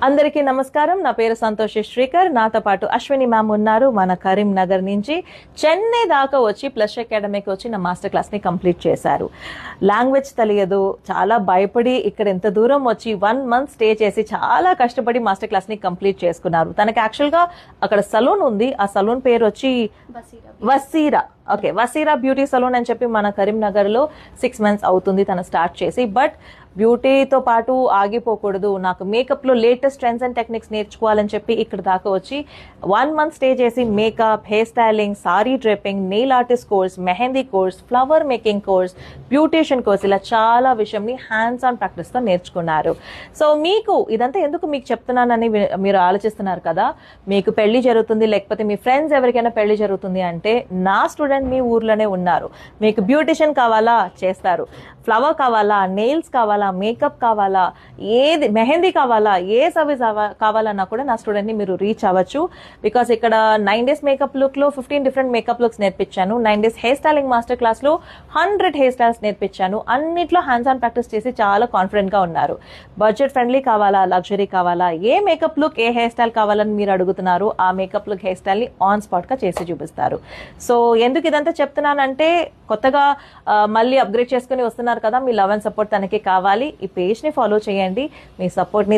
అందరికీ నమస్కారం. నా పేరు సంతోష్ శ్రీకర్. నాతో పాటు అశ్విని మ్యామ్ ఉన్నారు. మన కరీంనగర్ నుంచి చెన్నై దాకా వచ్చి ప్లస్ అకాడమీకి వచ్చి నా మాస్టర్ క్లాస్ని కంప్లీట్ చేశారు. లాంగ్వేజ్ తెలియదు, చాలా భయపడి ఇక్కడ ఎంత దూరం వచ్చి 1 month స్టే చేసి చాలా కష్టపడి మాస్టర్ క్లాస్ని కంప్లీట్ చేసుకున్నారు. తనకి యాక్చువల్గా అక్కడ సలూన్ ఉంది. ఆ సలూన్ పేరు వచ్చి వసీరా. ఓకే, వసీరా బ్యూటీ సలూన్ అని చెప్పి మన కరీంనగర్లో 6 months అవుతుంది తను స్టార్ట్ చేసి. బట్ బ్యూటీతో పాటు ఆగిపోకూడదు, నాకు మేకప్లో లేటెస్ట్ ట్రెండ్స్ అండ్ టెక్నిక్స్ నేర్చుకోవాలని చెప్పి ఇక్కడ దాకా వచ్చి 1 month స్టే చేసి makeup, hair styling, sorry డ్రెప్పింగ్, nail artist course, mehndi course, flower making course, beautician course, ఇలా చాలా విషయంని హ్యాండ్స్ ఆన్ ప్రాక్టీస్తో నేర్చుకున్నారు. సో మీకు ఇదంతా ఎందుకు మీకు చెప్తున్నానని మీరు ఆలోచిస్తున్నారు కదా. మీకు పెళ్లి జరుగుతుంది, లేకపోతే మీ ఫ్రెండ్స్ ఎవరికైనా పెళ్లి జరుగుతుంది అంటే నా స్టూడెంట్ మీ ఊర్లోనే ఉన్నారు. మీకు బ్యూటీషియన్ కావాలా చేస్తారు, ఫ్లవర్ కావాలా, నెయిల్స్ కావాలా, మేకప్ కావాలా, ఏది మెహందీ కావాలా, ఏ సర్వీస్ కావాలన్నా కూడా నా స్టూడెంట్ని మీరు రీచ్ అవ్వచ్చు. బికాస్ ఇక్కడ 9 days మేకప్ లుక్లో 15 different మేకప్ లుక్స్ నేర్పించాను. 9 days హెయిర్ స్టైలింగ్ మాస్టర్ క్లాస్లో 100 హెయిర్ స్టైల్స్ నేర్పించాను. అన్నిట్లో హ్యాండ్స్ ఆన్ ప్రాక్టీస్ చేసి చాలా కాన్ఫిడెంట్గా ఉన్నారు. బడ్జెట్ ఫ్రెండ్లీ కావాలా, లగ్జరీ కావాలా, ఏ మేకప్ లుక్, ఏ హెయిర్ స్టైల్ కావాలని మీరు అడుగుతున్నారు, ఆ మేకప్ లుక్, హెయిర్ స్టైల్ని ఆన్ స్పాట్గా చేసి చూపిస్తారు. సో ఎందుకు ఇదంతా చెప్తున్నానంటే కొత్తగా మళ్ళీ అప్గ్రేడ్ చేసుకుని వస్తున్నారు కదా, మీ లవ్ అండ్ సపోర్ట్ తనకి కావాలి. ఈ పేజ్ని ఫాలో చేయండి, మీ సపోర్ట్ని